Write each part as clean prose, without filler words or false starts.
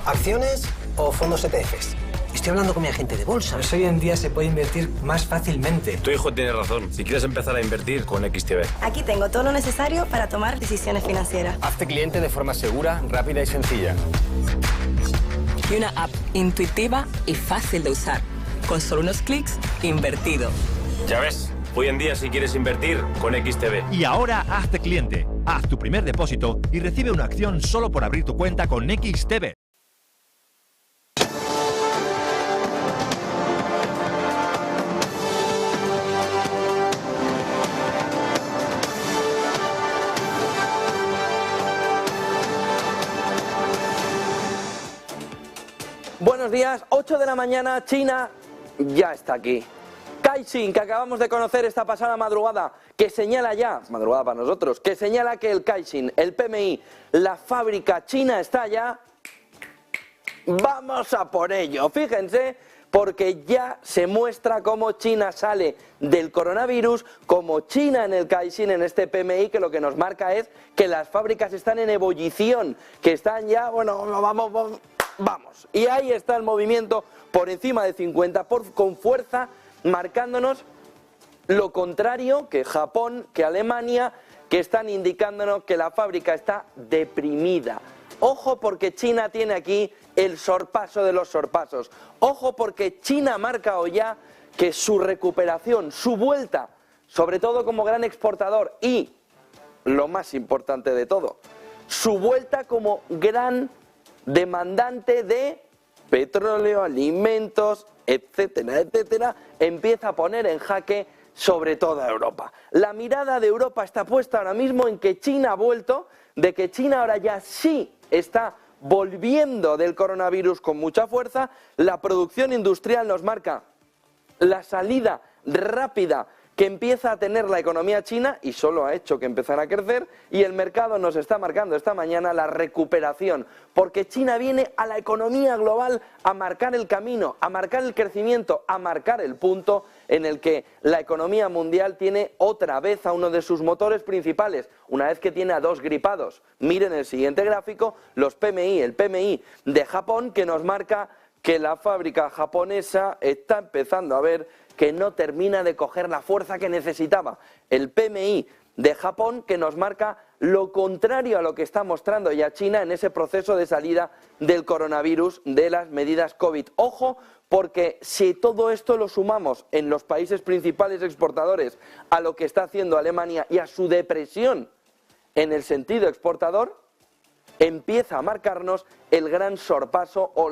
¿Acciones o fondos ETFs? Estoy hablando con mi agente de bolsa. Pues hoy en día se puede invertir más fácilmente. Tu hijo tiene razón. Si quieres empezar a invertir con XTB. Aquí tengo todo lo necesario para tomar decisiones financieras. Hazte cliente de forma segura, rápida y sencilla. Y una app intuitiva y fácil de usar. Con solo unos clics, invertido. Ya ves, hoy en día si quieres invertir con XTB. Y ahora hazte cliente. Haz tu primer depósito y recibe una acción solo por abrir tu cuenta con XTB. Buenos días, 8 de la mañana, China ya está aquí. Caixin, que acabamos de conocer esta pasada madrugada, que señala ya, madrugada para nosotros, que señala que el Caixin, el PMI, la fábrica china está ya. Vamos a por ello, fíjense, porque ya se muestra cómo China sale del coronavirus, como China en el Caixin, en este PMI, que lo que nos marca es que las fábricas están en ebullición, que están ya, bueno, vamos. Y ahí está el movimiento por encima de 50, con fuerza, marcándonos lo contrario que Japón, que Alemania, que están indicándonos que la fábrica está deprimida. Ojo porque China tiene aquí el sorpaso de los sorpasos. Ojo porque China ha marcado ya que su recuperación, su vuelta, sobre todo como gran exportador y, lo más importante de todo, su vuelta como gran demandante de petróleo, alimentos, etcétera, etcétera, empieza a poner en jaque sobre toda Europa. La mirada de Europa está puesta ahora mismo en que China ha vuelto, de que China ahora ya sí está volviendo del coronavirus con mucha fuerza. La producción industrial nos marca la salida rápida que empieza a tener la economía china y solo ha hecho que empezara a crecer, y el mercado nos está marcando esta mañana la recuperación, porque China viene a la economía global a marcar el camino, a marcar el crecimiento, a marcar el punto en el que la economía mundial tiene otra vez a uno de sus motores principales, una vez que tiene a dos gripados. Miren el siguiente gráfico, los PMI, el PMI de Japón, que nos marca que la fábrica japonesa está empezando a ver que no termina de coger la fuerza que necesitaba. El PMI de Japón, que nos marca lo contrario a lo que está mostrando ya China en ese proceso de salida del coronavirus, de las medidas COVID. Ojo, porque si todo esto lo sumamos en los países principales exportadores a lo que está haciendo Alemania y a su depresión en el sentido exportador, empieza a marcarnos el gran sorpaso o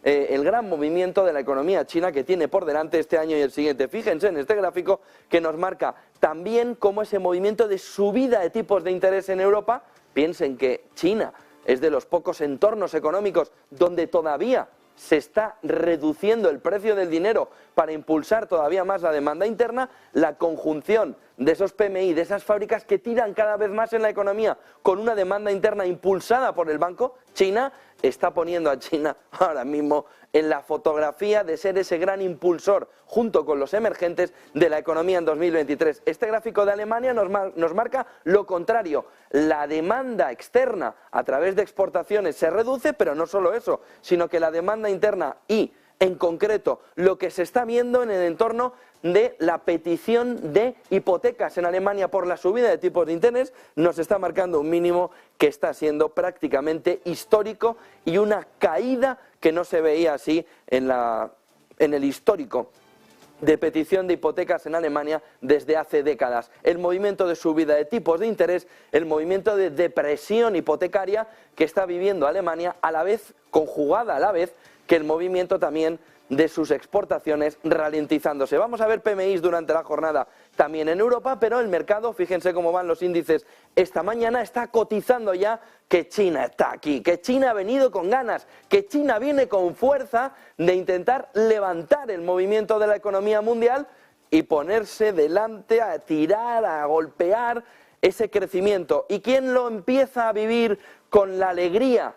el gran movimiento de la economía china que tiene por delante este año y el siguiente. Fíjense en este gráfico que nos marca también cómo ese movimiento de subida de tipos de interés en Europa. Piensen que China es de los pocos entornos económicos donde todavía se está reduciendo el precio del dinero para impulsar todavía más la demanda interna. La conjunción de esos PMI, de esas fábricas que tiran cada vez más en la economía con una demanda interna impulsada por el banco, China está poniendo a China ahora mismo en la fotografía de ser ese gran impulsor junto con los emergentes de la economía en 2023. Este gráfico de Alemania nos marca lo contrario. La demanda externa a través de exportaciones se reduce, pero no solo eso, sino que la demanda interna y, en concreto, lo que se está viendo en el entorno de la petición de hipotecas en Alemania por la subida de tipos de interés nos está marcando un mínimo que está siendo prácticamente histórico y una caída que no se veía así en el histórico de petición de hipotecas en Alemania desde hace décadas. El movimiento de subida de tipos de interés, el movimiento de depresión hipotecaria que está viviendo Alemania, a la vez, conjugada a la vez, que el movimiento también de sus exportaciones ralentizándose. Vamos a ver PMIs durante la jornada también en Europa, pero el mercado, fíjense cómo van los índices esta mañana, está cotizando ya que China está aquí, que China ha venido con ganas, que China viene con fuerza de intentar levantar el movimiento de la economía mundial y ponerse delante a tirar, a golpear ese crecimiento. ¿Y quién lo empieza a vivir con la alegría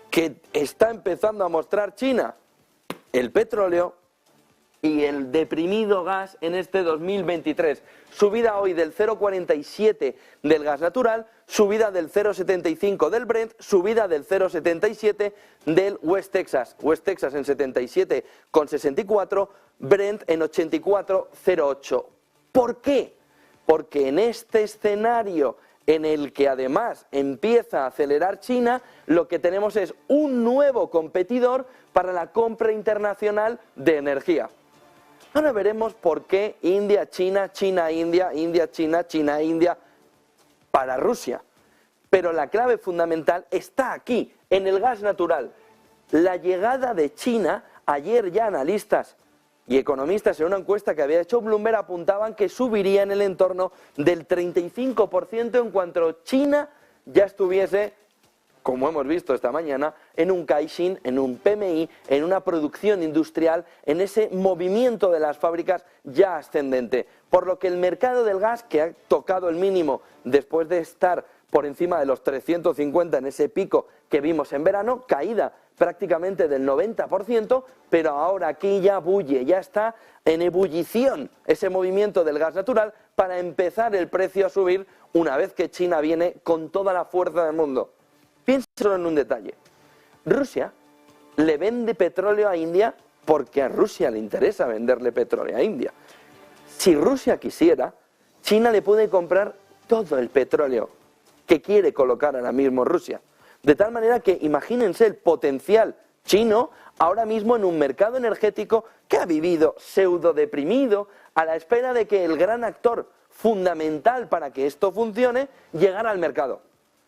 que está empezando a mostrar China? El petróleo, y el deprimido gas en este 2023. Subida hoy del 0,47 del gas natural, subida del 0,75 del Brent, subida del 0,77 del West Texas. West Texas en 77,64, Brent en 84,08. ¿Por qué? Porque en este escenario en el que además empieza a acelerar China, lo que tenemos es un nuevo competidor para la compra internacional de energía. Ahora veremos por qué India, China, China, India, India, China, China, India para Rusia. Pero la clave fundamental está aquí, en el gas natural. La llegada de China, ayer ya analistas y economistas en una encuesta que había hecho Bloomberg apuntaban que subiría en el entorno del 35% en cuanto China ya estuviese, como hemos visto esta mañana, en un Caixin, en un PMI, en una producción industrial, en ese movimiento de las fábricas ya ascendente. Por lo que el mercado del gas, que ha tocado el mínimo después de estar por encima de los 350 en ese pico que vimos en verano, caída prácticamente del 90%, pero ahora aquí ya bulle, ya está en ebullición ese movimiento del gas natural para empezar el precio a subir una vez que China viene con toda la fuerza del mundo. Piénsalo en un detalle. Rusia le vende petróleo a India porque a Rusia le interesa venderle petróleo a India. Si Rusia quisiera, China le puede comprar todo el petróleo que quiere colocar ahora mismo Rusia. De tal manera que imagínense el potencial chino ahora mismo en un mercado energético que ha vivido pseudo deprimido a la espera de que el gran actor fundamental para que esto funcione llegara al mercado,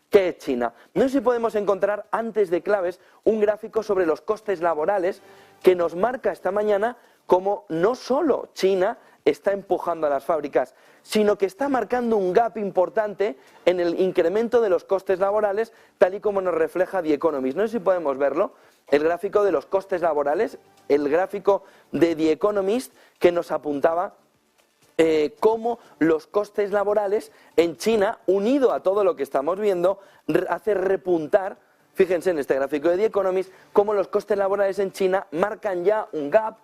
que es China. No sé si podemos encontrar antes de claves un gráfico sobre los costes laborales que nos marca esta mañana cómo no solo China está empujando a las fábricas, sino que está marcando un gap importante en el incremento de los costes laborales, tal y como nos refleja The Economist. No sé si podemos verlo, el gráfico de los costes laborales, el gráfico de The Economist que nos apuntaba cómo los costes laborales en China, unido a todo lo que estamos viendo, hace repuntar, fíjense en este gráfico de The Economist, cómo los costes laborales en China marcan ya un gap,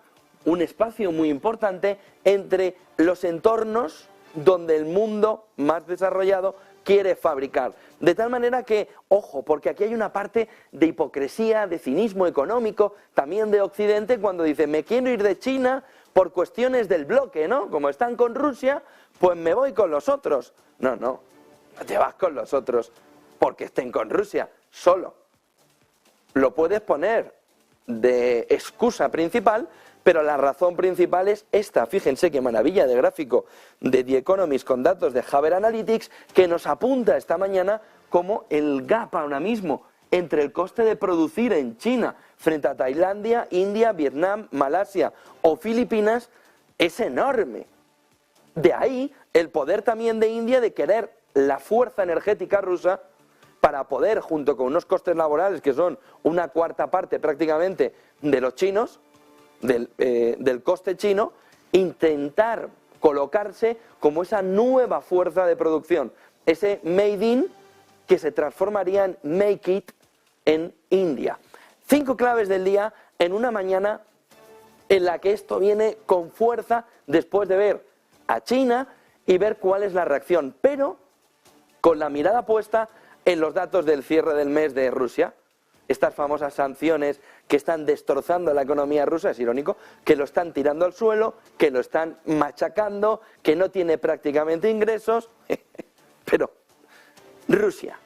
un espacio muy importante entre los entornos donde el mundo más desarrollado quiere fabricar. De tal manera que, ojo, porque aquí hay una parte de hipocresía, de cinismo económico, también de Occidente, cuando dice, me quiero ir de China por cuestiones del bloque, ¿no? Como están con Rusia, pues me voy con los otros. No, no te vas con los otros porque estén con Rusia, solo. Lo puedes poner de excusa principal, pero la razón principal es esta. Fíjense qué maravilla de gráfico de The Economist con datos de Haber Analytics que nos apunta esta mañana como el gap ahora mismo entre el coste de producir en China frente a Tailandia, India, Vietnam, Malasia o Filipinas es enorme. De ahí el poder también de India de querer la fuerza energética rusa para poder, junto con unos costes laborales que son una cuarta parte prácticamente de los chinos, del coste chino, intentar colocarse como esa nueva fuerza de producción, ese made in que se transformaría en make it en India. 5 claves del día en una mañana en la que esto viene con fuerza después de ver a China y ver cuál es la reacción, pero con la mirada puesta en los datos del cierre del mes de Rusia. Estas famosas sanciones que están destrozando la economía rusa, es irónico, que lo están tirando al suelo, que lo están machacando, que no tiene prácticamente ingresos. Pero Rusia,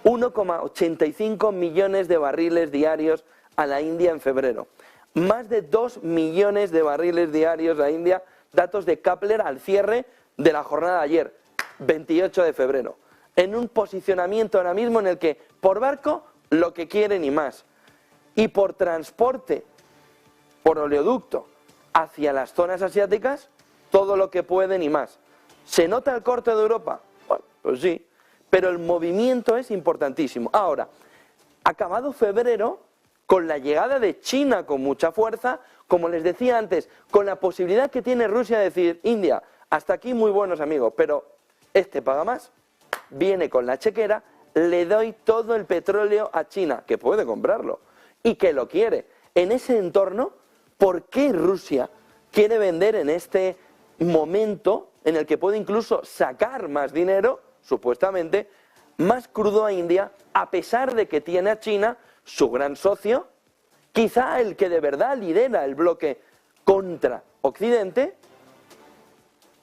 1,85 millones de barriles diarios a la India en febrero. Más de 2 millones de barriles diarios a India, datos de Kpler al cierre de la jornada de ayer, 28 de febrero. En un posicionamiento ahora mismo en el que por barco lo que quieren y más, y por transporte, por oleoducto, hacia las zonas asiáticas, todo lo que pueden y más. ¿Se nota el corte de Europa? Bueno, pues sí, pero el movimiento es importantísimo. Ahora, acabado febrero, con la llegada de China con mucha fuerza, como les decía antes, con la posibilidad que tiene Rusia de decir, India, hasta aquí muy buenos amigos, pero este paga más, viene con la chequera, le doy todo el petróleo a China, que puede comprarlo y que lo quiere. En ese entorno, ¿por qué Rusia quiere vender en este momento en el que puede incluso sacar más dinero, supuestamente, más crudo a India, a pesar de que tiene a China, su gran socio, quizá el que de verdad lidera el bloque contra Occidente.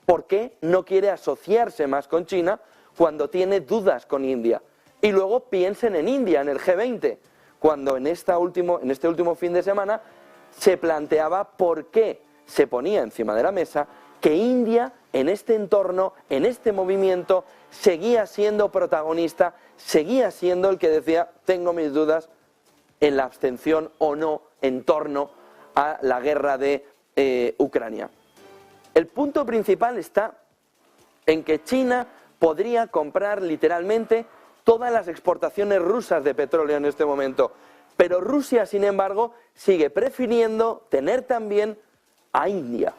¿Por qué no quiere asociarse más con China cuando tiene dudas con India? Y luego piensen en India, en el G20, cuando en este último fin de semana se planteaba por qué se ponía encima de la mesa que India en este entorno, en este movimiento, seguía siendo protagonista, seguía siendo el que decía, tengo mis dudas en la abstención o no en torno a la guerra de Ucrania. El punto principal está en que China podría comprar literalmente todas las exportaciones rusas de petróleo en este momento, pero Rusia, sin embargo, sigue prefiriendo tener también a India.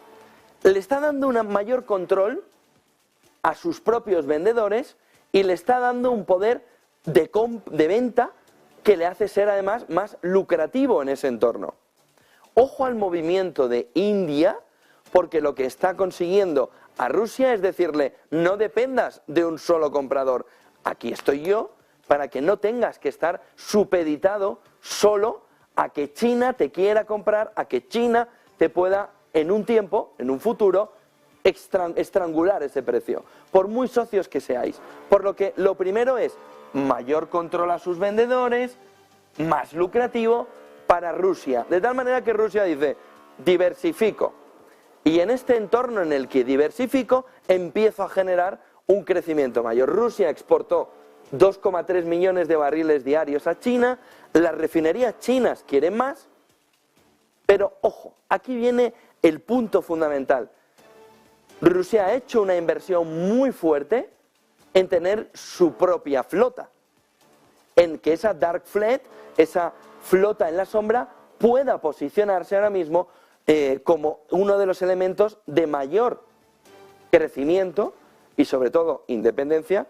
Le está dando un mayor control a sus propios vendedores y le está dando un poder de venta que le hace ser además más lucrativo en ese entorno. Ojo al movimiento de India, porque lo que está consiguiendo a Rusia es decirle, no dependas de un solo comprador, aquí estoy yo para que no tengas que estar supeditado solo a que China te quiera comprar, a que China te pueda en un tiempo, en un futuro, estrangular ese precio, por muy socios que seáis. Por lo que lo primero es mayor control a sus vendedores, más lucrativo para Rusia, de tal manera que Rusia dice, diversifico, y en este entorno en el que diversifico, empiezo a generar un crecimiento mayor. Rusia exportó 2,3 millones de barriles diarios a China, las refinerías chinas quieren más, pero ojo, aquí viene el punto fundamental. Rusia ha hecho una inversión muy fuerte en tener su propia flota, en que esa dark fleet, esa flota en la sombra, pueda posicionarse ahora mismo como uno de los elementos de mayor crecimiento y sobre todo independencia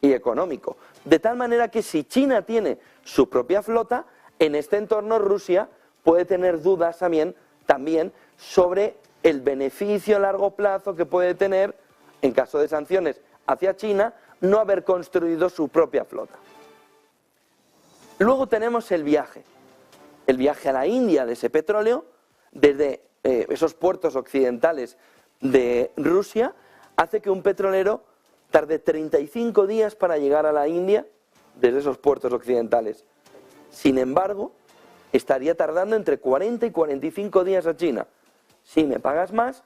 y económico. De tal manera que si China tiene su propia flota, en este entorno Rusia puede tener dudas también sobre el beneficio a largo plazo que puede tener, en caso de sanciones hacia China, no haber construido su propia flota. Luego tenemos el viaje a la India de ese petróleo, desde esos puertos occidentales de Rusia, hace que un petrolero tarde 35 días para llegar a la India desde esos puertos occidentales. Sin embargo, estaría tardando entre 40 y 45 días a China. Si me pagas más,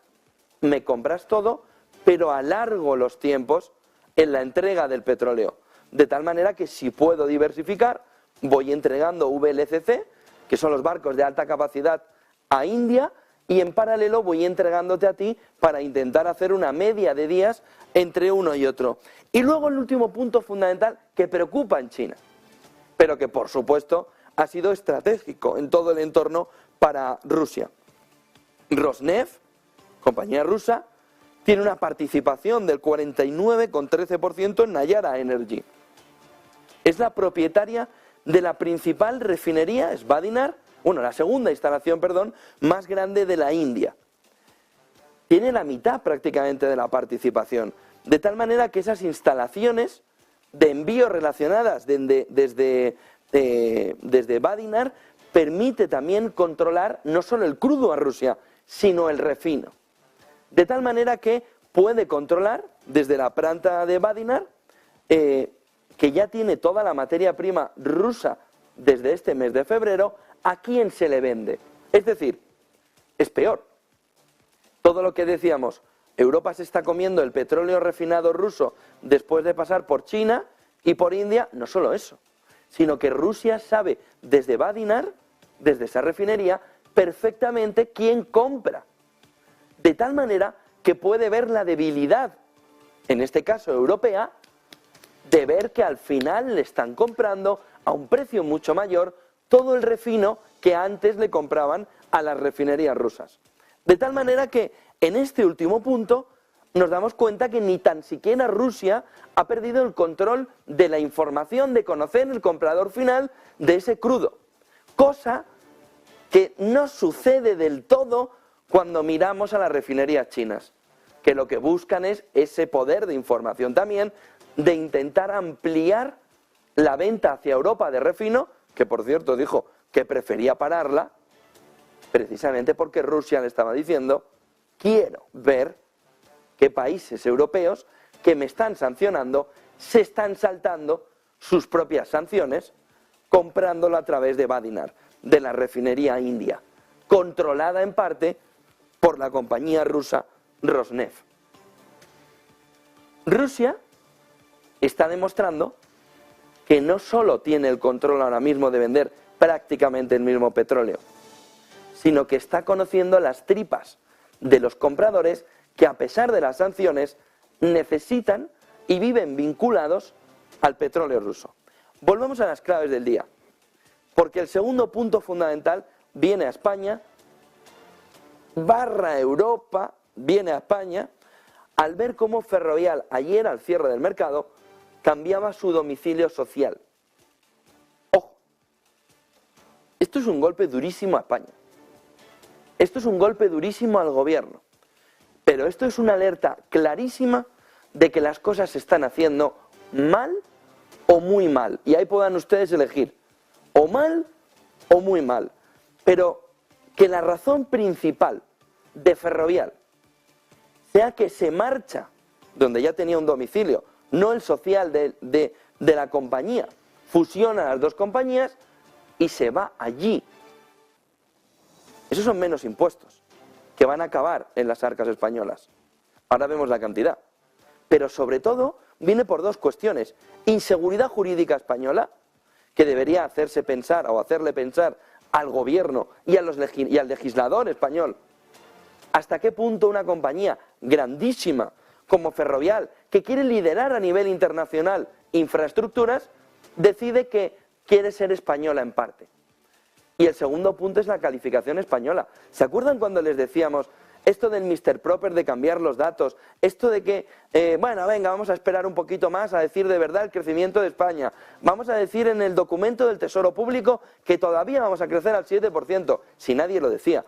me compras todo, pero alargo los tiempos en la entrega del petróleo. De tal manera que si puedo diversificar, voy entregando VLCC, que son los barcos de alta capacidad, a India, y en paralelo voy entregándote a ti para intentar hacer una media de días entre uno y otro. Y luego el último punto fundamental que preocupa en China, pero que por supuesto ha sido estratégico en todo el entorno para Rusia. Rosneft, compañía rusa, tiene una participación del 49,13% en Nayara Energy. Es la propietaria de la principal refinería, es Vadinar, la segunda instalación, más grande de la India. Tiene la mitad prácticamente de la participación, de tal manera que esas instalaciones de envío relacionadas desde Vadinar permite también controlar no solo el crudo a Rusia, sino el refino. De tal manera que puede controlar desde la planta de Vadinar, que ya tiene toda la materia prima rusa desde este mes de febrero, a quién se le vende. Es decir, es peor. Todo lo que decíamos, Europa se está comiendo el petróleo refinado ruso después de pasar por China y por India, no solo eso, sino que Rusia sabe desde Vadinar, desde esa refinería, perfectamente quién compra. De tal manera que puede ver la debilidad, en este caso europea, de ver que al final le están comprando a un precio mucho mayor todo el refino que antes le compraban a las refinerías rusas. De tal manera que en este último punto nos damos cuenta que ni tan siquiera Rusia ha perdido el control de la información, de conocer el comprador final de ese crudo. Cosa que no sucede del todo cuando miramos a las refinerías chinas, que lo que buscan es ese poder de información también, de intentar ampliar la venta hacia Europa de refino, que por cierto dijo que prefería pararla, precisamente porque Rusia le estaba diciendo, quiero ver qué países europeos que me están sancionando se están saltando sus propias sanciones, comprándolo a través de Vadinar, de la refinería india, controlada en parte por la compañía rusa Rosneft. Rusia está demostrando que no solo tiene el control ahora mismo de vender prácticamente el mismo petróleo, sino que está conociendo las tripas de los compradores que, a pesar de las sanciones, necesitan y viven vinculados al petróleo ruso. Volvemos a las claves del día, porque el segundo punto fundamental viene a España, barra Europa, viene a España, al ver cómo Ferrovial ayer al cierre del mercado cambiaba su domicilio social. Ojo, esto es un golpe durísimo a España, esto es un golpe durísimo al gobierno, pero esto es una alerta clarísima de que las cosas se están haciendo mal o muy mal, y ahí puedan ustedes elegir, o mal o muy mal, pero que la razón principal de Ferrovial sea que se marcha donde ya tenía un domicilio, no el social de la compañía, fusiona las dos compañías y se va allí. Esos son menos impuestos que van a acabar en las arcas españolas. Ahora vemos la cantidad. Pero sobre todo viene por dos cuestiones. Inseguridad jurídica española, que debería hacerse pensar o hacerle pensar al gobierno y al legislador español hasta qué punto una compañía grandísima como Ferrovial, que quiere liderar a nivel internacional infraestructuras, decide que quiere ser española en parte. Y el segundo punto es la calificación española. ¿Se acuerdan cuando les decíamos esto del Mr. Proper, de cambiar los datos, esto de que, bueno, venga, vamos a esperar un poquito más a decir de verdad el crecimiento de España, vamos a decir en el documento del Tesoro Público que todavía vamos a crecer al 7%, si nadie lo decía?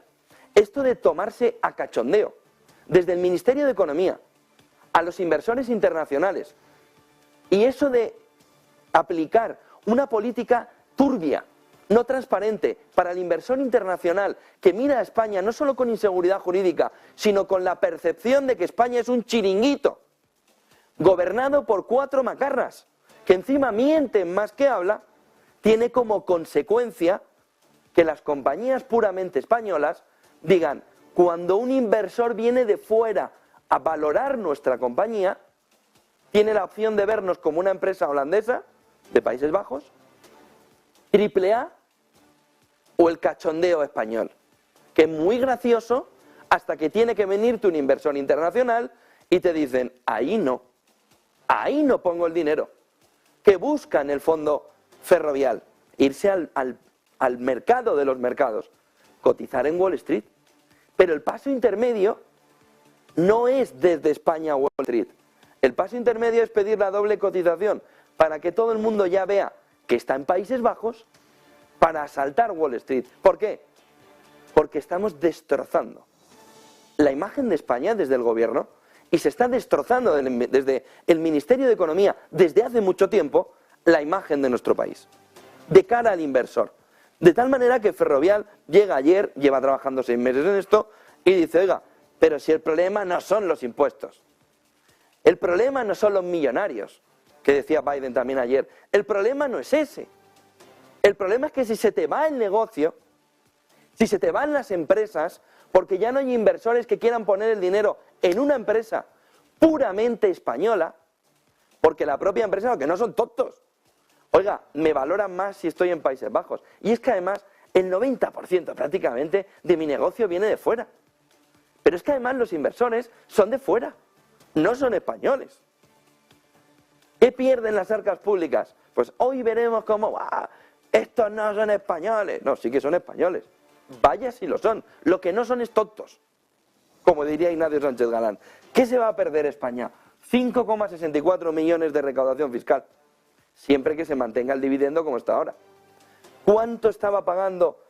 Esto de tomarse a cachondeo, desde el Ministerio de Economía, a los inversores internacionales, y eso de aplicar una política turbia, no transparente, para el inversor internacional que mira a España no solo con inseguridad jurídica, sino con la percepción de que España es un chiringuito, gobernado por 4 macarras, que encima mienten más que habla, tiene como consecuencia que las compañías puramente españolas digan, cuando un inversor viene de fuera a valorar nuestra compañía, tiene la opción de vernos como una empresa holandesa, de Países Bajos, AAA, o el cachondeo español, que es muy gracioso hasta que tiene que venirte un inversor internacional y te dicen, ahí no pongo el dinero, que busca en el fondo Ferrovial, irse al mercado de los mercados, cotizar en Wall Street, pero el paso intermedio no es desde España a Wall Street, el paso intermedio es pedir la doble cotización para que todo el mundo ya vea que está en Países Bajos, para asaltar Wall Street. ¿Por qué? Porque estamos destrozando la imagen de España desde el gobierno y se está destrozando desde el Ministerio de Economía desde hace mucho tiempo la imagen de nuestro país, de cara al inversor. De tal manera que Ferrovial llega ayer, lleva trabajando 6 meses en esto y dice, oiga, pero si el problema no son los impuestos, el problema no son los millonarios, que decía Biden también ayer, el problema no es ese. El problema es que si se te va el negocio, si se te van las empresas, porque ya no hay inversores que quieran poner el dinero en una empresa puramente española, porque la propia empresa, que no son tontos, oiga, me valoran más si estoy en Países Bajos. Y es que además el 90% prácticamente de mi negocio viene de fuera. Pero es que además los inversores son de fuera, no son españoles. ¿Qué pierden las arcas públicas? Pues hoy veremos cómo, estos no son españoles. No, sí que son españoles. Vaya si lo son. Lo que no son es tontos, como diría Ignacio Sánchez Galán. ¿Qué se va a perder España? 5,64 millones de recaudación fiscal, siempre que se mantenga el dividendo como está ahora. ¿Cuánto estaba pagando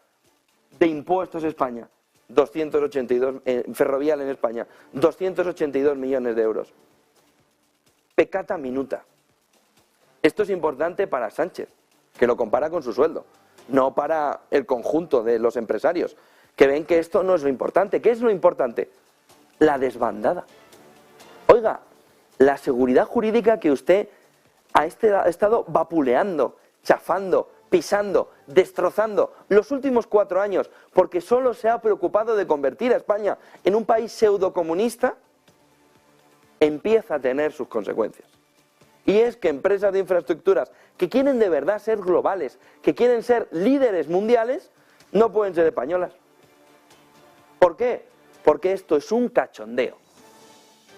de impuestos España? 282, Ferrovial en España, 282 millones de euros. Peccata minuta. Esto es importante para Sánchez, que lo compara con su sueldo, no para el conjunto de los empresarios, que ven que esto no es lo importante. ¿Qué es lo importante? La desbandada. Oiga, la seguridad jurídica que usted ha estado vapuleando, chafando, pisando, destrozando los últimos 4 años, porque solo se ha preocupado de convertir a España en un país pseudocomunista, empieza a tener sus consecuencias. Y es que empresas de infraestructuras que quieren de verdad ser globales, que quieren ser líderes mundiales, no pueden ser españolas. ¿Por qué? Porque esto es un cachondeo.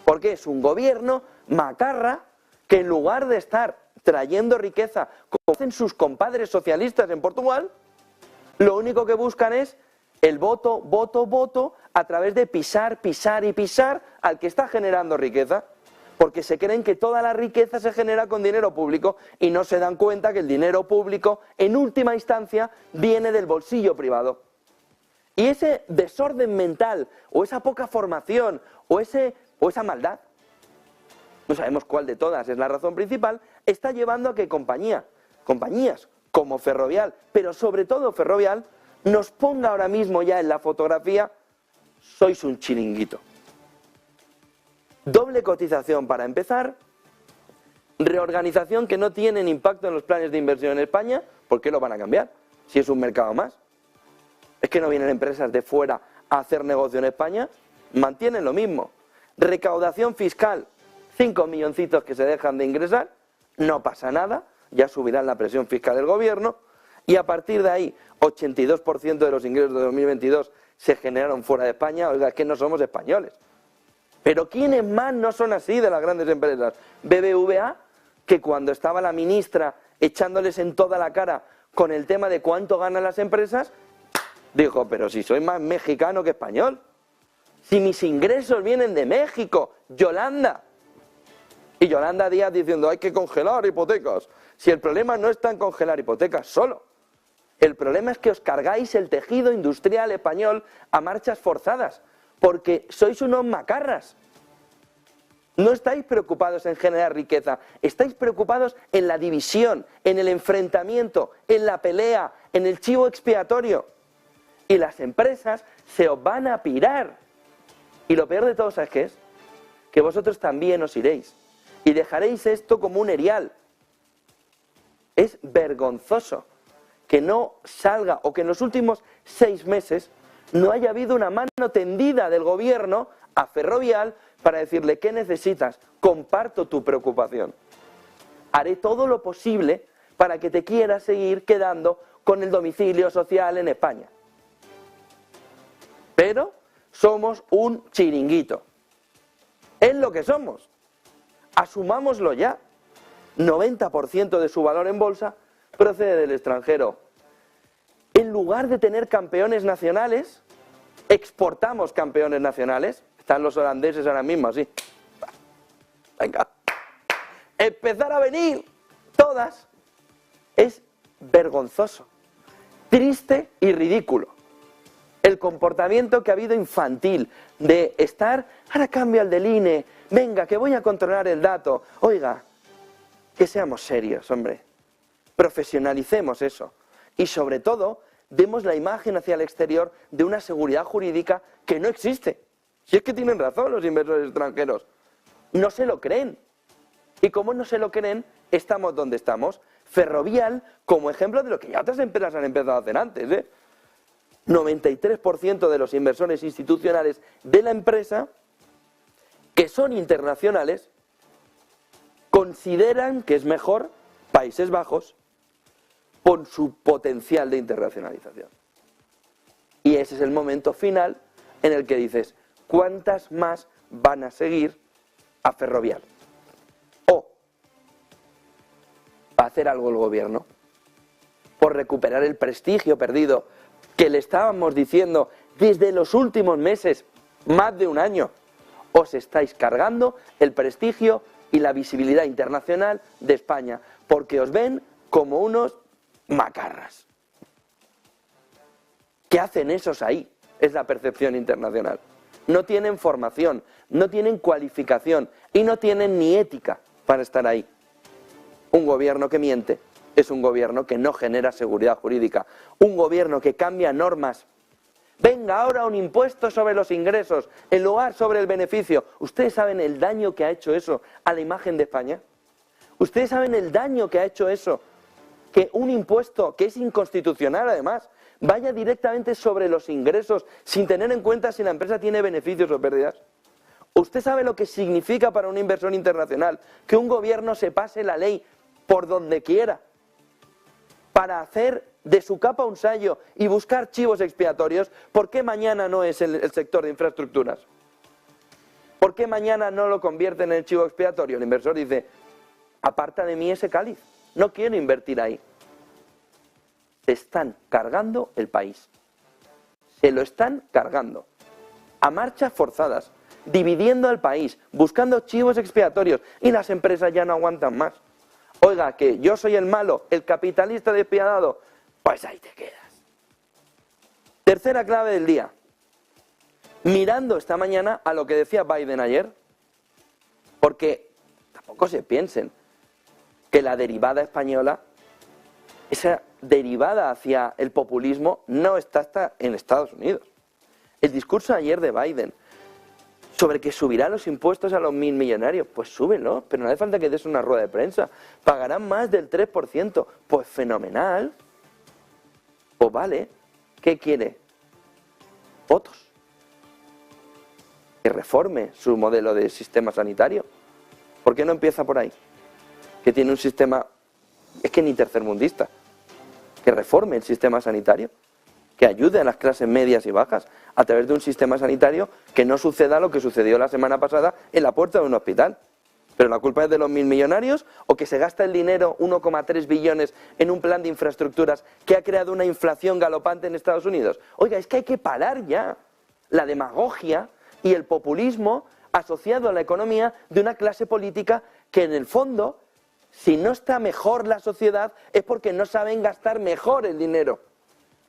Porque es un gobierno macarra que en lugar de estar trayendo riqueza como hacen sus compadres socialistas en Portugal, lo único que buscan es el voto, voto, voto, a través de pisar, pisar y pisar al que está generando riqueza. Porque se creen que toda la riqueza se genera con dinero público y no se dan cuenta que el dinero público, en última instancia, viene del bolsillo privado. Y ese desorden mental, o esa poca formación, o esa maldad, no sabemos cuál de todas es la razón principal, está llevando a que compañías como Ferrovial, pero sobre todo Ferrovial, nos ponga ahora mismo ya en la fotografía, sois un chiringuito. Doble cotización para empezar, reorganización que no tienen impacto en los planes de inversión en España. ¿Por qué lo van a cambiar? Si es un mercado más. Es que no vienen empresas de fuera a hacer negocio en España, mantienen lo mismo. Recaudación fiscal, 5 milloncitos que se dejan de ingresar, no pasa nada, ya subirán la presión fiscal del gobierno y a partir de ahí 82% de los ingresos de 2022 se generaron fuera de España. Oiga, es que no somos españoles. Pero ¿quiénes más no son así de las grandes empresas? BBVA, que cuando estaba la ministra echándoles en toda la cara con el tema de cuánto ganan las empresas, dijo, pero si soy más mexicano que español, si mis ingresos vienen de México, Yolanda. Y Yolanda Díaz diciendo, hay que congelar hipotecas. Si el problema no está en congelar hipotecas solo, el problema es que os cargáis el tejido industrial español a marchas forzadas. Porque sois unos macarras. No estáis preocupados en generar riqueza, estáis preocupados en la división, en el enfrentamiento, en la pelea, en el chivo expiatorio. Y las empresas se os van a pirar. Y lo peor de todo, ¿sabes qué es? Que vosotros también os iréis. Y dejaréis esto como un erial. Es vergonzoso que no salga, o que en los últimos 6 meses no haya habido una mano tendida del gobierno a Ferrovial para decirle, ¿qué necesitas? Comparto tu preocupación. Haré todo lo posible para que te quieras seguir quedando con el domicilio social en España. Pero somos un chiringuito. Es lo que somos. Asumámoslo ya. 90% de su valor en bolsa procede del extranjero. En lugar de tener campeones nacionales, exportamos campeones nacionales. Están los holandeses ahora mismo así. Venga. Empezar a venir todas es vergonzoso, triste y ridículo. El comportamiento que ha habido infantil de estar, ahora cambio al del INE, venga, que voy a controlar el dato. Oiga, que seamos serios, hombre. Profesionalicemos eso. Y sobre todo, demos la imagen hacia el exterior de una seguridad jurídica que no existe. Si es que tienen razón los inversores extranjeros. No se lo creen. Y como no se lo creen, estamos donde estamos. Ferrovial, como ejemplo de lo que ya otras empresas han empezado a hacer antes. 93% de los inversores institucionales de la empresa, que son internacionales, consideran que es mejor Países Bajos por su potencial de internacionalización. Y ese es el momento final en el que dices, ¿cuántas más van a seguir a Ferrovial? O va a hacer algo el gobierno por recuperar el prestigio perdido que le estábamos diciendo desde los últimos meses, más de un año. Os estáis cargando el prestigio y la visibilidad internacional de España, porque os ven como unos macarras. ¿Qué hacen esos ahí, es la percepción internacional. No tienen formación, no tienen cualificación y no tienen ni ética para estar ahí. Un gobierno que miente es un gobierno que no genera seguridad jurídica. Un gobierno que cambia normas. Venga ahora un impuesto sobre los ingresos en lugar sobre el beneficio. ¿Ustedes saben el daño que ha hecho eso a la imagen de España? ¿Ustedes saben el daño que ha hecho eso? Que un impuesto, que es inconstitucional además, vaya directamente sobre los ingresos sin tener en cuenta si la empresa tiene beneficios o pérdidas. ¿Usted sabe lo que significa para un inversor internacional que un gobierno se pase la ley por donde quiera para hacer de su capa un sayo y buscar chivos expiatorios? ¿Por qué mañana no es el sector de infraestructuras? ¿Por qué mañana no lo convierten en el chivo expiatorio? El inversor dice, aparta de mí ese cáliz, no quiero invertir ahí. Se están cargando el país. Se lo están cargando. A marchas forzadas, dividiendo al país, buscando chivos expiatorios y las empresas ya no aguantan más. Oiga, que yo soy el malo, el capitalista despiadado, pues ahí te quedas. Tercera clave del día. Mirando esta mañana a lo que decía Biden ayer, porque tampoco se piensen que la derivada española, esa derivada hacia el populismo, no está hasta en Estados Unidos. El discurso ayer de Biden sobre que subirá los impuestos a los 1.000 millonarios, pues súbelo, pero no hace falta que des una rueda de prensa. Pagarán más del 3%, pues fenomenal. Pues vale, ¿qué quiere? Votos. Que reforme su modelo de sistema sanitario. ¿Por qué no empieza por ahí? Que tiene un sistema, es que ni tercermundista. Que reforme el sistema sanitario. Que ayude a las clases medias y bajas a través de un sistema sanitario, que no suceda lo que sucedió la semana pasada en la puerta de un hospital. ¿Pero la culpa es de los 1.000 millonarios o que se gasta el dinero, 1,3 billones, en un plan de infraestructuras que ha creado una inflación galopante en Estados Unidos? Oiga, es que hay que parar ya la demagogia y el populismo asociado a la economía de una clase política que en el fondo, si no está mejor la sociedad, es porque no saben gastar mejor el dinero.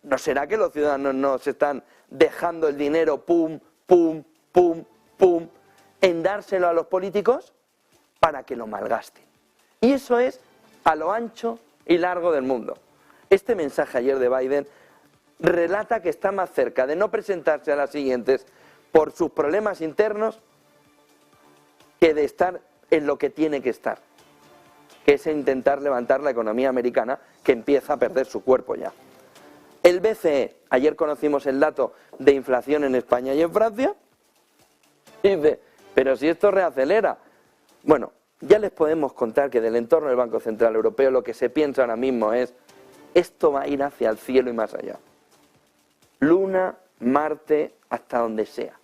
¿No será que los ciudadanos no se están dejando el dinero pum, pum, pum, pum, en dárselo a los políticos para que lo malgasten? Y eso es a lo ancho y largo del mundo. Este mensaje ayer de Biden relata que está más cerca de no presentarse a las siguientes por sus problemas internos que de estar en lo que tiene que estar, que es intentar levantar la economía americana, que empieza a perder su cuerpo ya. El BCE, ayer conocimos el dato de inflación en España y en Francia, y dice, pero si esto reacelera. Bueno, ya les podemos contar que del entorno del Banco Central Europeo lo que se piensa ahora mismo es, esto va a ir hacia el cielo y más allá. Luna, Marte, hasta donde sea.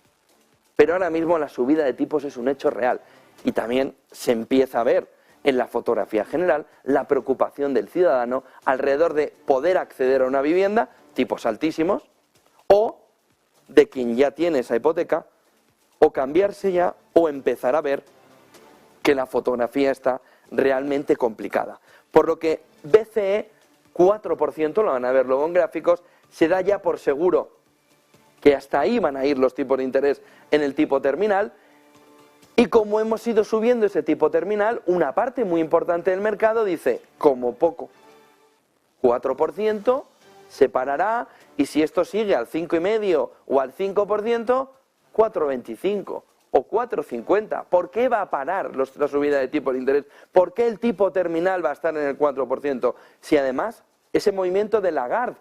Pero ahora mismo la subida de tipos es un hecho real y también se empieza a ver en la fotografía general la preocupación del ciudadano alrededor de poder acceder a una vivienda, tipos altísimos, o de quien ya tiene esa hipoteca, o cambiarse ya, o empezar a ver que la fotografía está realmente complicada. Por lo que BCE, 4%, lo van a ver luego en gráficos, se da ya por seguro que hasta ahí van a ir los tipos de interés en el tipo terminal. Y como hemos ido subiendo ese tipo terminal, una parte muy importante del mercado dice, como poco, 4% se parará, y si esto sigue al 5,5% o al 5%, 4,25% o 4,50%. ¿Por qué va a parar la subida de tipo de interés? ¿Por qué el tipo terminal va a estar en el 4%? Si además ese movimiento de Lagarde,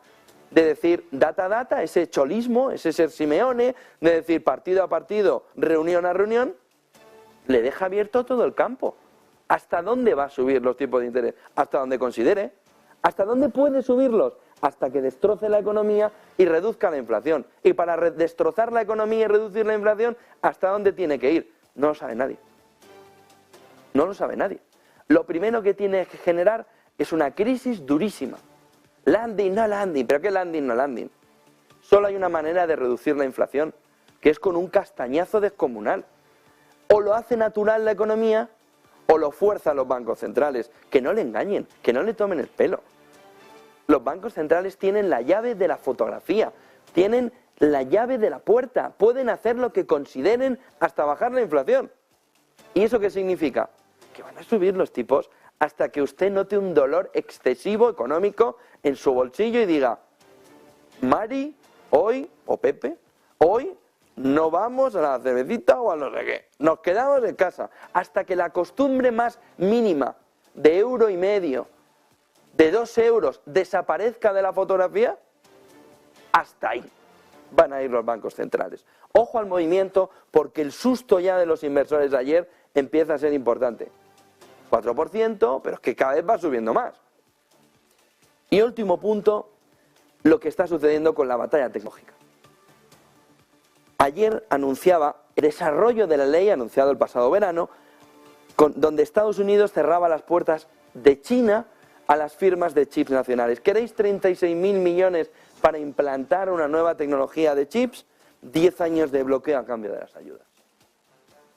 de decir data a data, ese cholismo, ese ser Simeone, de decir partido a partido, reunión a reunión, le deja abierto todo el campo. ¿Hasta dónde va a subir los tipos de interés? Hasta donde considere. ¿Hasta dónde puede subirlos? Hasta que destroce la economía y reduzca la inflación. Y para destrozar la economía y reducir la inflación, ¿hasta dónde tiene que ir? No lo sabe nadie. No lo sabe nadie. Lo primero que tiene que generar es una crisis durísima. Landing, no landing. ¿Pero qué landing, no landing? Solo hay una manera de reducir la inflación, que es con un castañazo descomunal. O lo hace natural la economía, o lo fuerza los bancos centrales. Que no le engañen, que no le tomen el pelo. Los bancos centrales tienen la llave de la fotografía, tienen la llave de la puerta, pueden hacer lo que consideren hasta bajar la inflación. ¿Y eso qué significa? Que van a subir los tipos hasta que usted note un dolor excesivo económico en su bolsillo y diga, Mari, hoy, o Pepe, hoy no vamos a la cervecita o a no sé qué, nos quedamos en casa, hasta que la costumbre más mínima de €1,50, de 2 euros, desaparezca de la fotografía, hasta ahí van a ir los bancos centrales. Ojo al movimiento, porque el susto ya de los inversores de ayer empieza a ser importante. 4%, pero es que cada vez va subiendo más. Y último punto, lo que está sucediendo con la batalla tecnológica. Ayer anunciaba el desarrollo de la ley anunciado el pasado verano, donde Estados Unidos cerraba las puertas de China a las firmas de chips nacionales. ¿Queréis 36.000 millones para implantar una nueva tecnología de chips? 10 años de bloqueo a cambio de las ayudas.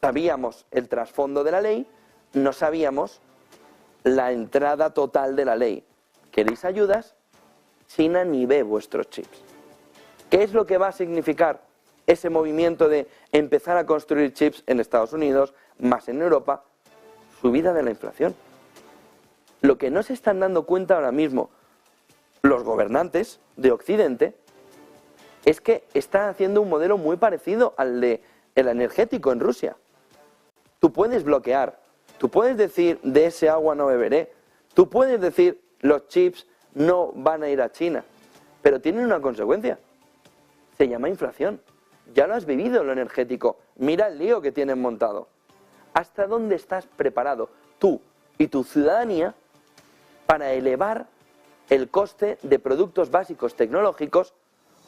Sabíamos el trasfondo de la ley, no sabíamos la entrada total de la ley. ¿Queréis ayudas? China ni ve vuestros chips. ¿Qué es lo que va a significar ese movimiento de empezar a construir chips en Estados Unidos, más en Europa? Subida de la inflación. Lo que no se están dando cuenta ahora mismo los gobernantes de Occidente es que están haciendo un modelo muy parecido al de el energético en Rusia. Tú puedes bloquear, tú puedes decir de ese agua no beberé, tú puedes decir los chips no van a ir a China, pero tienen una consecuencia, se llama inflación. Ya lo has vivido en lo energético, mira el lío que tienen montado. ¿Hasta dónde estás preparado tú y tu ciudadanía para elevar el coste de productos básicos tecnológicos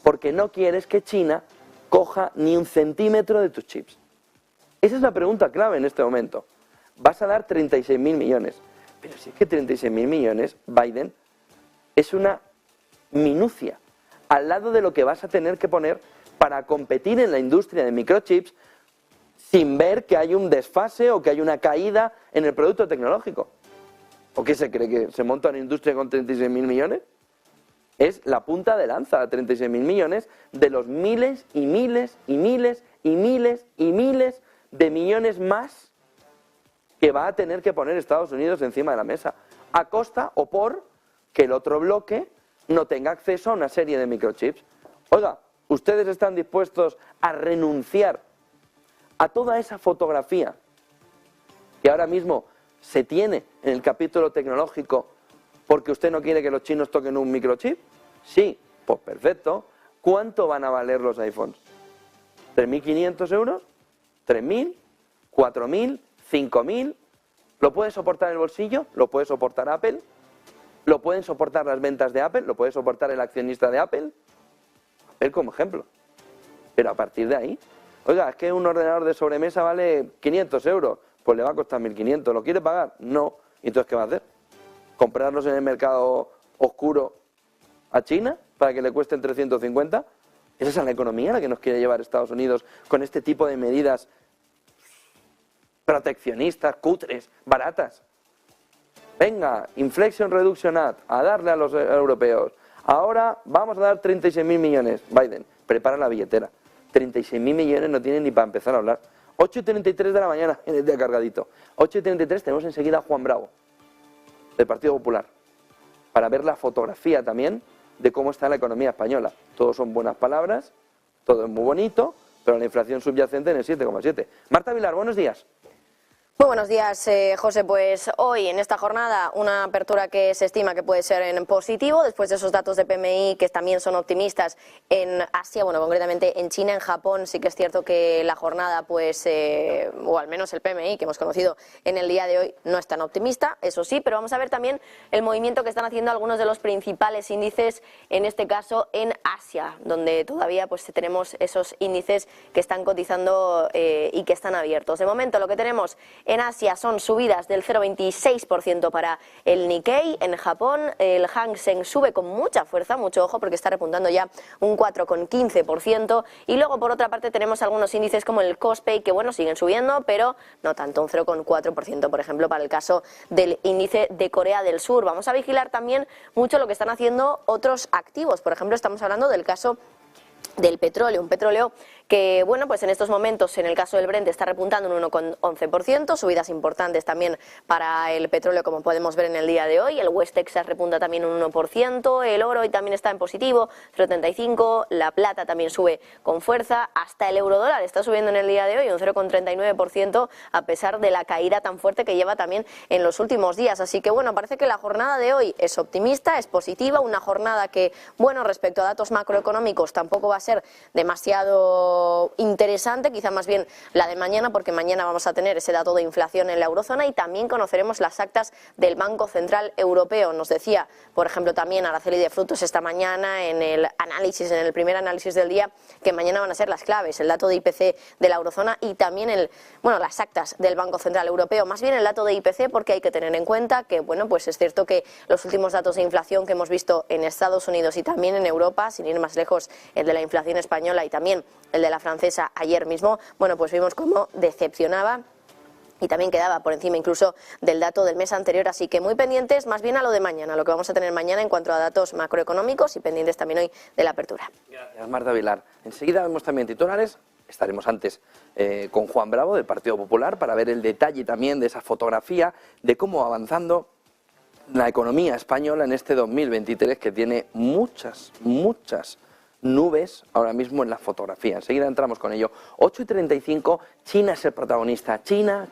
porque no quieres que China coja ni un centímetro de tus chips? Esa es la pregunta clave en este momento. Vas a dar 36.000 millones, pero si es que 36.000 millones, Biden, es una minucia al lado de lo que vas a tener que poner para competir en la industria de microchips sin ver que hay un desfase o que hay una caída en el producto tecnológico. ¿O qué se cree? ¿Que se monta una industria con 36.000 millones? Es la punta de lanza, 36.000 millones, de los miles y miles y miles y miles y miles de millones más que va a tener que poner Estados Unidos encima de la mesa, a costa o por que el otro bloque no tenga acceso a una serie de microchips. Oiga, ¿ustedes están dispuestos a renunciar a toda esa fotografía que ahora mismo se tiene en el capítulo tecnológico porque usted no quiere que los chinos toquen un microchip? Sí, pues perfecto. ¿Cuánto van a valer los iPhones? ¿3.500 euros? ¿3.000? ¿4.000? ¿5.000? ¿Lo puede soportar el bolsillo? ¿Lo puede soportar Apple? ¿Lo pueden soportar las ventas de Apple? ¿Lo puede soportar el accionista de Apple? Apple como ejemplo. Pero a partir de ahí, oiga, es que un ordenador de sobremesa vale 500 euros. Pues le va a costar 1.500. ¿Lo quiere pagar? No. ¿Y entonces qué va a hacer? ¿Comprarlos en el mercado oscuro a China para que le cuesten 350? ¿Esa es la economía a la que nos quiere llevar Estados Unidos con este tipo de medidas proteccionistas, cutres, baratas? Venga, Inflation Reduction Act, a darle a los europeos. Ahora vamos a dar 36.000 millones. Biden, prepara la billetera. 36.000 millones no tienen ni para empezar a hablar. 8:33 de la mañana, en el día cargadito. 8:33 tenemos enseguida a Juan Bravo, del Partido Popular, para ver la fotografía también de cómo está la economía española. Todo son buenas palabras, todo es muy bonito, pero la inflación subyacente en el 7,7. Marta Vilar, buenos días. Muy buenos días, José. Pues hoy en esta jornada una apertura que se estima que puede ser en positivo después de esos datos de PMI que también son optimistas en Asia, bueno, concretamente en China, en Japón. Sí que es cierto que la jornada, pues, o al menos el PMI que hemos conocido en el día de hoy no es tan optimista, eso sí, pero vamos a ver también el movimiento que están haciendo algunos de los principales índices, en este caso en Asia, donde todavía pues tenemos esos índices que están cotizando y que están abiertos. De momento lo que tenemos en Asia son subidas del 0,26% para el Nikkei. En Japón el Hang Seng sube con mucha fuerza, mucho ojo porque está repuntando ya un 4,15%. Y luego por otra parte tenemos algunos índices como el Kospi que bueno siguen subiendo pero no tanto, un 0,4% por ejemplo para el caso del índice de Corea del Sur. Vamos a vigilar también mucho lo que están haciendo otros activos. Por ejemplo estamos hablando del caso del petróleo, un petróleo que, bueno, pues en estos momentos, en el caso del Brent, está repuntando un 1,11%, subidas importantes también para el petróleo, como podemos ver en el día de hoy. El West Texas repunta también un 1%, el oro hoy también está en positivo, 0,35%, la plata también sube con fuerza, hasta el eurodólar está subiendo en el día de hoy un 0,39%, a pesar de la caída tan fuerte que lleva también en los últimos días. Así que, bueno, parece que la jornada de hoy es optimista, es positiva, una jornada que, bueno, respecto a datos macroeconómicos tampoco va a ser demasiado interesante, quizá más bien la de mañana, porque mañana vamos a tener ese dato de inflación en la eurozona y también conoceremos las actas del Banco Central Europeo. Nos decía, por ejemplo, también Araceli de Frutos esta mañana en el análisis, en el primer análisis del día, que mañana van a ser las claves, el dato de IPC de la eurozona y también las actas del Banco Central Europeo, más bien el dato de IPC, porque hay que tener en cuenta que, bueno, pues es cierto que los últimos datos de inflación que hemos visto en Estados Unidos y también en Europa, sin ir más lejos, el de la inflación española y también el de la francesa ayer mismo, bueno, pues vimos cómo decepcionaba y también quedaba por encima incluso del dato del mes anterior, así que muy pendientes más bien a lo de mañana, lo que vamos a tener mañana en cuanto a datos macroeconómicos y pendientes también hoy de la apertura. Gracias, Marta Vilar. Enseguida vemos también titulares, estaremos antes con Juan Bravo del Partido Popular para ver el detalle también de esa fotografía de cómo va avanzando la economía española en este 2023 que tiene muchas nubes ahora mismo en la fotografía. Enseguida entramos con ello. 8:35, China es el protagonista. China.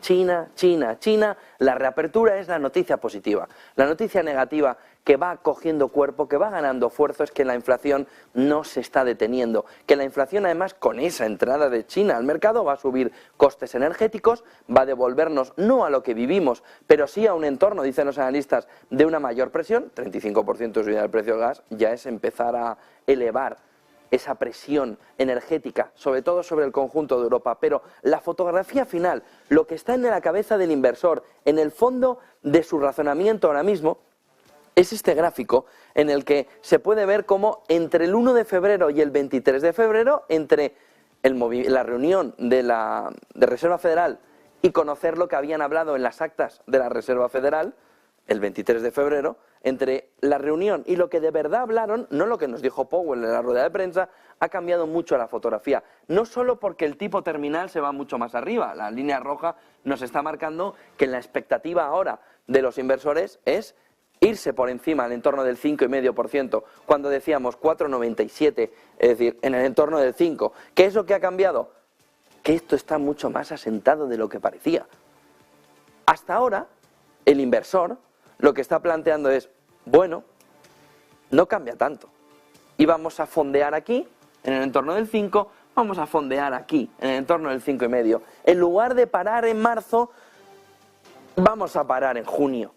La reapertura es la noticia positiva. La noticia negativa que va cogiendo cuerpo, que va ganando fuerza, es que la inflación no se está deteniendo. Que la inflación, además, con esa entrada de China al mercado, va a subir costes energéticos, va a devolvernos no a lo que vivimos, pero sí a un entorno, dicen los analistas, de una mayor presión. 35% de subida del precio del gas ya es empezar a elevar esa presión energética, sobre todo sobre el conjunto de Europa. Pero la fotografía final, lo que está en la cabeza del inversor, en el fondo de su razonamiento ahora mismo, es este gráfico en el que se puede ver cómo entre el 1 de febrero y el 23 de febrero, entre la reunión de Reserva Federal y conocer lo que habían hablado en las actas de la Reserva Federal, el 23 de febrero, entre la reunión y lo que de verdad hablaron, no lo que nos dijo Powell en la rueda de prensa, ha cambiado mucho la fotografía. No solo porque el tipo terminal se va mucho más arriba, la línea roja nos está marcando que la expectativa ahora de los inversores es irse por encima, en el entorno del 5,5%, cuando decíamos 4,97, es decir, en el entorno del 5%. ¿Qué es lo que ha cambiado? Que esto está mucho más asentado de lo que parecía. Hasta ahora, el inversor lo que está planteando es, bueno, no cambia tanto. Y vamos a fondear aquí, en el entorno del 5, vamos a fondear aquí, en el entorno del 5,5. En lugar de parar en marzo, vamos a parar en junio.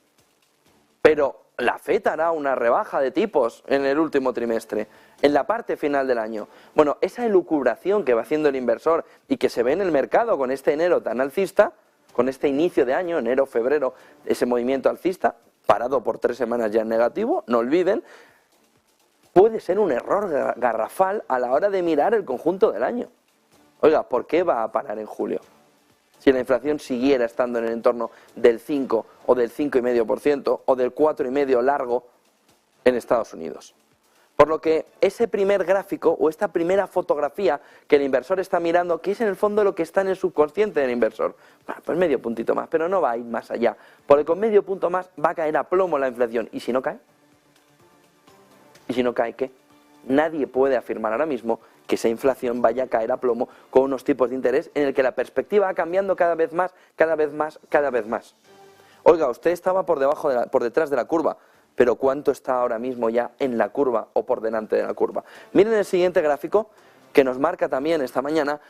Pero la FED hará una rebaja de tipos en el último trimestre, en la parte final del año. Bueno, esa elucubración que va haciendo el inversor y que se ve en el mercado con este enero tan alcista, con este inicio de año, enero, febrero, ese movimiento alcista, parado por 3 semanas ya en negativo, no olviden, puede ser un error garrafal a la hora de mirar el conjunto del año. Oiga, ¿por qué va a parar en julio? Si la inflación siguiera estando en el entorno del 5 o del 5,5% o del 4,5% largo en Estados Unidos. Por lo que ese primer gráfico o esta primera fotografía que el inversor está mirando, que es en el fondo lo que está en el subconsciente del inversor, bueno, pues medio puntito más, pero no va a ir más allá, porque con medio punto más va a caer a plomo la inflación. ¿Y si no cae? ¿Y si no cae qué? Nadie puede afirmar ahora mismo que esa inflación vaya a caer a plomo con unos tipos de interés en el que la perspectiva va cambiando cada vez más. Oiga, usted estaba por detrás de la curva, pero ¿cuánto está ahora mismo ya en la curva o por delante de la curva? Miren el siguiente gráfico que nos marca también esta mañana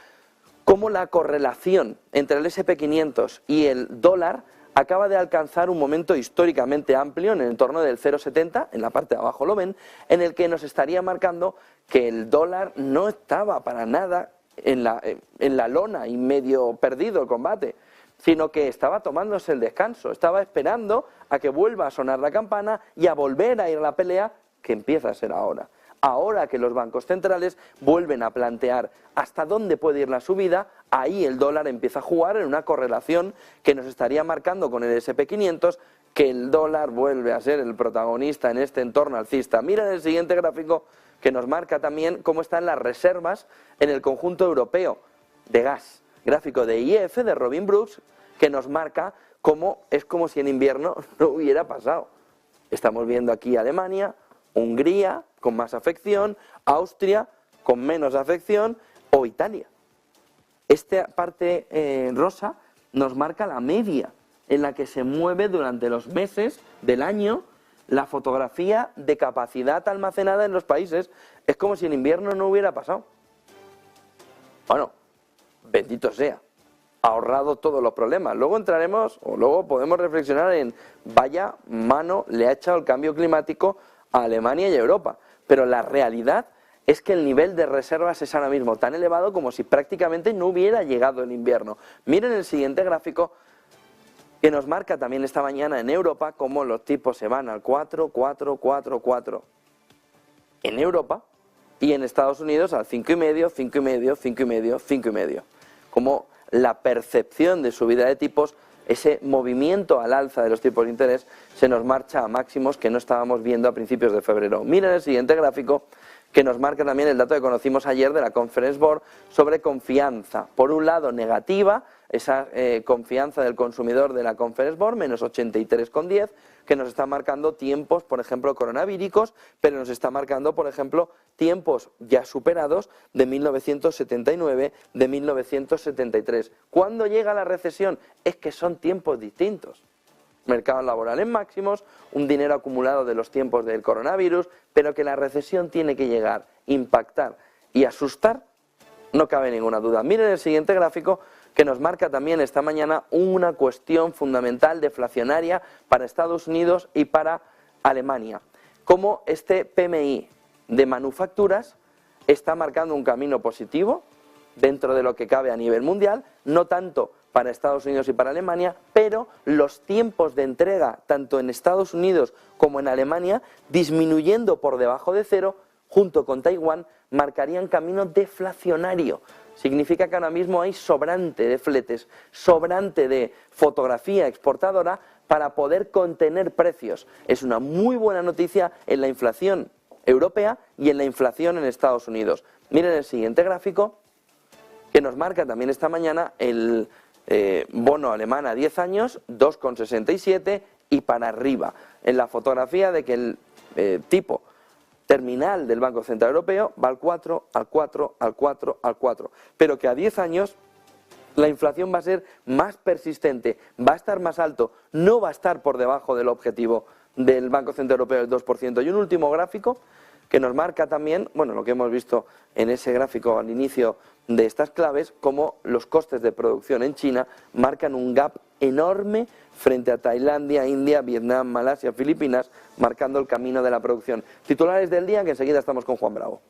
cómo la correlación entre el S&P 500 y el dólar acaba de alcanzar un momento históricamente amplio en el entorno del 0,70, en la parte de abajo lo ven, en el que nos estaría marcando que el dólar no estaba para nada en la lona y medio perdido el combate, sino que estaba tomándose el descanso, estaba esperando a que vuelva a sonar la campana y a volver a ir a la pelea que empieza a ser ahora. Ahora que los bancos centrales vuelven a plantear hasta dónde puede ir la subida, ahí el dólar empieza a jugar en una correlación que nos estaría marcando con el S&P 500, que el dólar vuelve a ser el protagonista en este entorno alcista. Miren el siguiente gráfico que nos marca también cómo están las reservas en el conjunto europeo de gas. Gráfico de IEF, de Robin Brooks, que nos marca cómo es como si en invierno no hubiera pasado. Estamos viendo aquí Alemania, Hungría con más afección, Austria con menos afección o Italia. Esta parte rosa nos marca la media en la que se mueve durante los meses del año la fotografía de capacidad almacenada en los países. Es como si el invierno no hubiera pasado. Bueno, bendito sea, ahorrado todos los problemas. Luego entraremos, o luego podemos reflexionar en vaya mano le ha echado el cambio climático a Alemania y a Europa. Pero la realidad es que el nivel de reservas es ahora mismo tan elevado como si prácticamente no hubiera llegado el invierno. Miren el siguiente gráfico que nos marca también esta mañana en Europa cómo los tipos se van al 4, 4, 4, 4 en Europa y en Estados Unidos al 5,5, 5,5, 5,5, 5,5. Como la percepción de subida de tipos, ese movimiento al alza de los tipos de interés se nos marcha a máximos que no estábamos viendo a principios de febrero. Miren el siguiente gráfico que nos marca también el dato que conocimos ayer de la Conference Board sobre confianza. Por un lado, negativa, esa confianza del consumidor de la Conference Board, menos 83,10, que nos está marcando tiempos, por ejemplo, coronavíricos, pero nos está marcando, por ejemplo, tiempos ya superados de 1979, de 1973. ¿Cuándo llega la recesión? Es que son tiempos distintos. Mercados laborales máximos, un dinero acumulado de los tiempos del coronavirus, pero que la recesión tiene que llegar, impactar y asustar, no cabe ninguna duda. Miren el siguiente gráfico que nos marca también esta mañana una cuestión fundamental deflacionaria para Estados Unidos y para Alemania. Cómo este PMI de manufacturas está marcando un camino positivo dentro de lo que cabe a nivel mundial, no tanto para Estados Unidos y para Alemania, pero los tiempos de entrega, tanto en Estados Unidos como en Alemania, disminuyendo por debajo de cero, junto con Taiwán, marcarían camino deflacionario. Significa que ahora mismo hay sobrante de fletes, sobrante de fotografía exportadora para poder contener precios. Es una muy buena noticia en la inflación europea y en la inflación en Estados Unidos. Miren el siguiente gráfico que nos marca también esta mañana el bono alemán a 10 años, 2,67 y para arriba. En la fotografía de que el tipo terminal del Banco Central Europeo va al 4, al 4, al 4, al 4. Pero que a 10 años la inflación va a ser más persistente, va a estar más alto, no va a estar por debajo del objetivo del Banco Central Europeo del 2%. Y un último gráfico que nos marca también, bueno, lo que hemos visto en ese gráfico al inicio de estas claves, como los costes de producción en China marcan un gap enorme frente a Tailandia, India, Vietnam, Malasia, Filipinas, marcando el camino de la producción. Titulares del día, que enseguida estamos con Juan Bravo.